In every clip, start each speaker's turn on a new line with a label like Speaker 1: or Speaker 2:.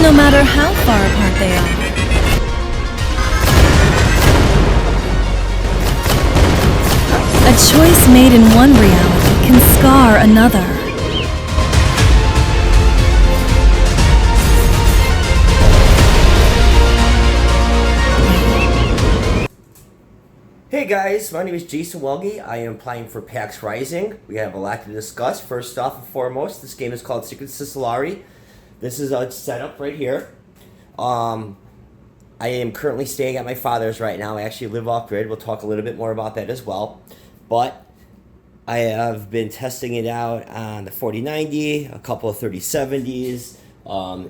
Speaker 1: no matter how far apart they are. A choice made in one reality can scar another.
Speaker 2: Hey guys, my name is Jason Welge. I am playing for Pax Rising. We have a lot to discuss. First off and foremost, this game is called Secrets to Solari. This is a setup right here. I am currently staying at my father's right now. I actually live off-grid. We'll talk a little bit more about that as well. But I have been testing it out on the 4090, a couple of 3070s.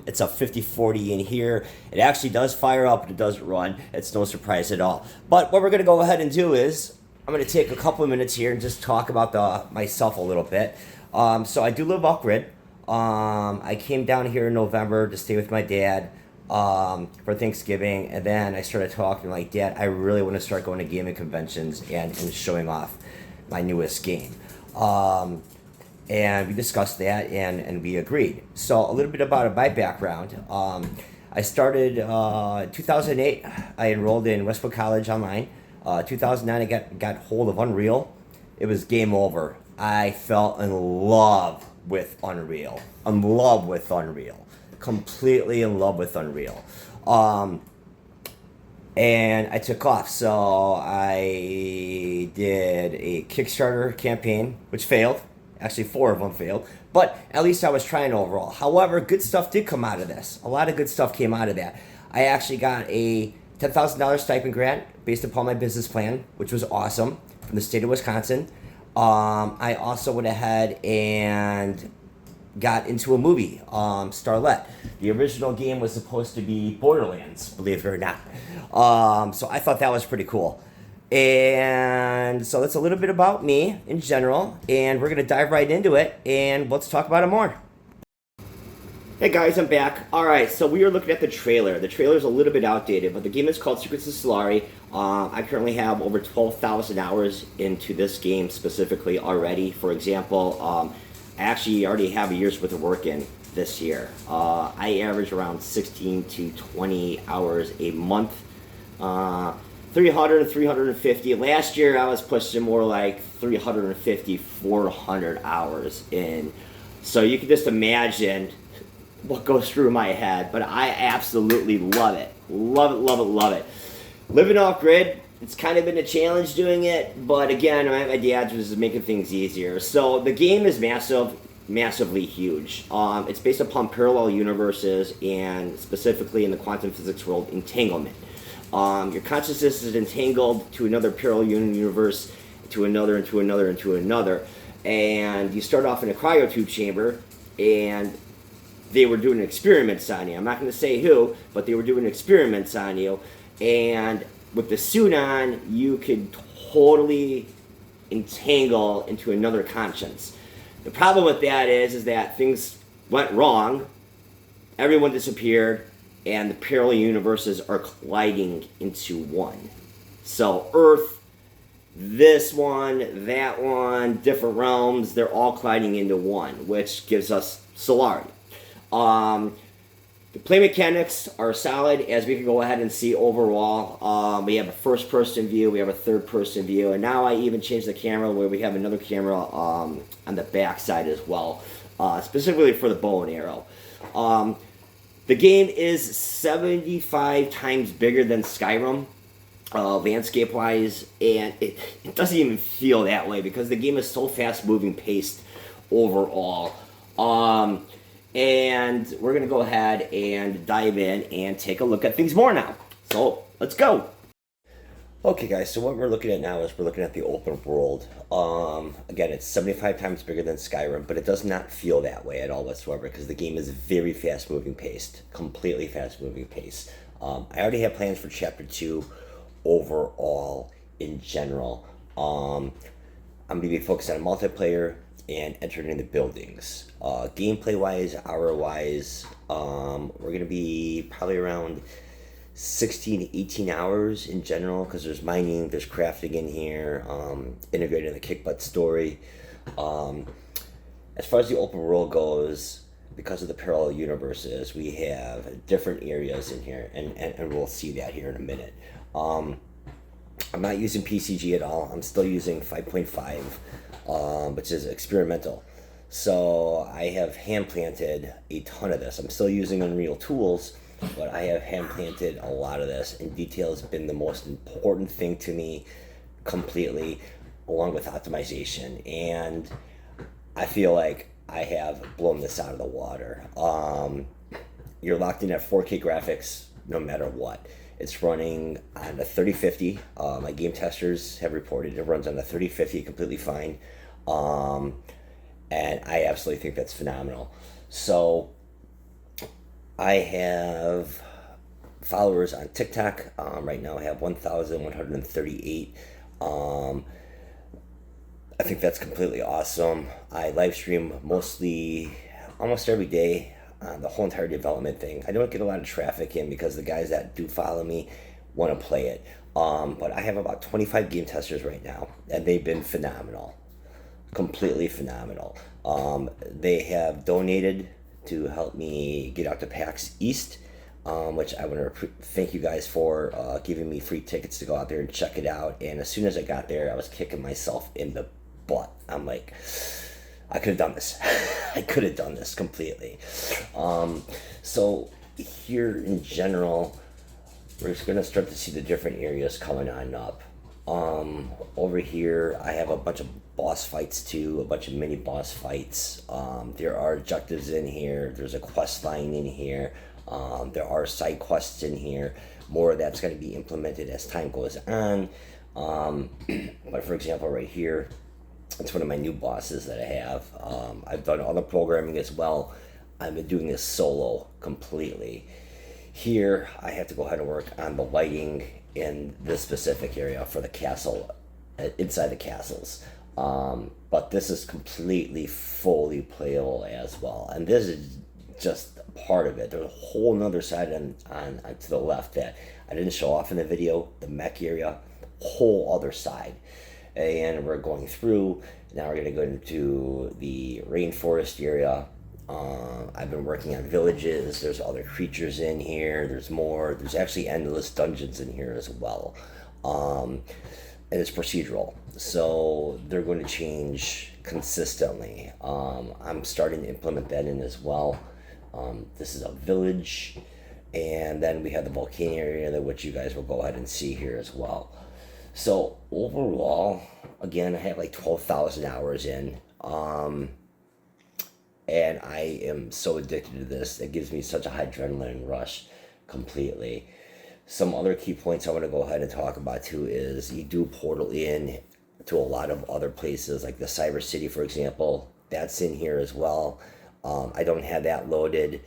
Speaker 2: It's a 5040 in here. It actually does fire up, but it doesn't run. It's no surprise at all. But what we're going to go ahead and do is, I'm going to take a couple of minutes here and just talk about myself a little bit. So I do live off-grid. I came down here in November to stay with my dad for Thanksgiving, and then I started talking like, Dad, I really want to start going to gaming conventions and showing off my newest game. And we discussed that, and we agreed. So a little bit about my background. I started 2008. I enrolled in Westwood College online. 2009, I got hold of Unreal. It was game over. I fell in love with Unreal. Completely in love with Unreal. And I took off. So I did a Kickstarter campaign, which failed. Actually, 4 of them failed. But at least I was trying overall. However, good stuff did come out of this. A lot of good stuff came out of that. I actually got a $10,000 stipend grant based upon my business plan, which was awesome, from the state of Wisconsin. I also went ahead and got into a movie, Starlet. The original game was supposed to be Borderlands, believe it or not. So I thought that was pretty cool. And so that's a little bit about me in general, and we're going to dive right into it, and let's talk about it more. Hey guys, I'm back. Alright, so we are looking at the trailer. The trailer is a little bit outdated, but the game is called Secrets of Solari. I currently have over 12,000 hours into this game specifically already. For example, I actually already have a year's worth of work in this year. I average around 16 to 20 hours a month. 300 and 350. Last year I was pushing more like 350, 400 hours in. So you can just imagine what goes through my head, but I absolutely love it. Love it. Living off grid, it's kind of been a challenge doing it, but again, my dad's was making things easier. So the game is massively huge. It's based upon parallel universes, and specifically in the quantum physics world, entanglement. Your consciousness is entangled to another parallel universe, to another, and to another, and to another. And you start off in a cryotube chamber, and they were doing experiments on you. I'm not going to say who, but they were doing experiments on you. And with the suit on, you could totally entangle into another conscience. The problem with that is that things went wrong, everyone disappeared, and the parallel universes are colliding into one. So Earth, this one, that one, different realms, they're all colliding into one, which gives us Solari. The play mechanics are solid, as we can go ahead and see overall. We have a first-person view, we have a third-person view, and now I even changed the camera where we have another camera on the back side as well, specifically for the bow and arrow. The game is 75 times bigger than Skyrim, landscape-wise, and it doesn't even feel that way because the game is so fast-moving paced overall. And we're going to go ahead and dive in and take a look at things more now. So, let's go! Okay guys, so what we're looking at now is we're looking at the open world. Again, it's 75 times bigger than Skyrim, but it does not feel that way at all whatsoever because the game is very fast-moving paced, completely fast-moving paced. I already have plans for Chapter 2 overall in general. I'm going to be focused on multiplayer and entering the buildings. Gameplay-wise, hour-wise, we're going to be probably around 16 to 18 hours in general because there's mining, there's crafting in here, integrated in the kick butt story. As far as the open world goes, because of the parallel universes, we have different areas in here, and we'll see that here in a minute. I'm not using PCG at all. I'm still using 5.5, which is experimental. So I have hand planted a ton of this. I'm still using Unreal tools, but I have hand planted a lot of this, and detail has been the most important thing to me completely, along with optimization. And I feel like I have blown this out of the water. You're locked in at 4K graphics no matter what. It's running on a 3050. My game testers have reported it runs on a 3050 completely fine. And I absolutely think that's phenomenal. So I have followers on TikTok. Right now I have 1,138. I think that's completely awesome. I live stream almost every day, the whole entire development thing. I don't get a lot of traffic in because the guys that do follow me want to play it. But I have about 25 game testers right now, and they've been phenomenal. Completely phenomenal. They have donated to help me get out to PAX East, which I want to thank you guys for giving me free tickets to go out there and check it out. And as soon as I got there, I was kicking myself in the butt. I'm like, I could have done this. I could have done this completely. So here in general, we're just going to start to see the different areas coming on up. Over here, I have a bunch of boss fights too, a bunch of mini boss fights. There are objectives in here. There's a quest line in here. There are side quests in here. More of that's going to be implemented as time goes on. But for example, right here, it's one of my new bosses that I have. I've done all the programming as well. I've been doing this solo completely. Here, I have to go ahead and work on the lighting in this specific area for the castle, inside the castles. But this is completely fully playable as well. And this is just part of it. There's a whole nother side on to the left that I didn't show off in the video, the mech area, whole other side. And we're going through, now we're going to go into the rainforest area. I've been working on villages. There's other creatures in here. There's actually endless dungeons in here as well. And it's procedural, so they're going to change consistently. I'm starting to implement that in as well. This is a village, and then we have the volcano area, which you guys will go ahead and see here as well. So overall, again, I have like 12,000 hours in, and I am so addicted to this. It gives me such a high adrenaline rush completely. Some other key points I want to go ahead and talk about too is you do portal in to a lot of other places, like the Cyber City, for example. That's in here as well. I don't have that loaded.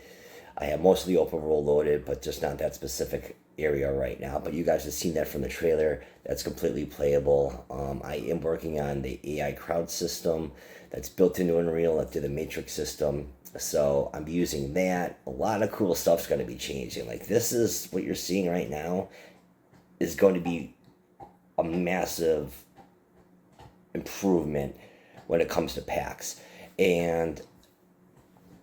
Speaker 2: I have most of the open world loaded, but just not that specific area right now. But you guys have seen that from the trailer. That's completely playable. I am working on the AI crowd system that's built into Unreal up to the Matrix system. So I'm using that. A lot of cool stuff's going to be changing. Like, this is what you're seeing right now is going to be a massive improvement when it comes to PAX. And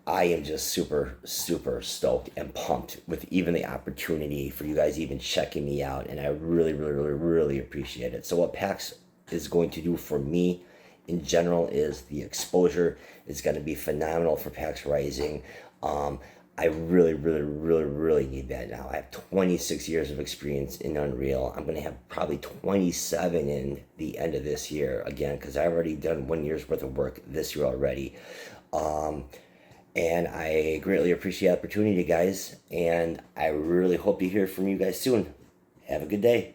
Speaker 2: I am just super, super stoked and pumped with even the opportunity for you guys even checking me out. And I really, really, really, really appreciate it. So what PAX is going to do for me in general is the exposure is going to be phenomenal for PAX Rising. I really, really, really, really need that now. I have 26 years of experience in Unreal. I'm going to have probably 27 in the end of this year again, because I've already done 1 year's worth of work this year already. And I greatly appreciate the opportunity, guys. And I really hope to hear from you guys soon. Have a good day.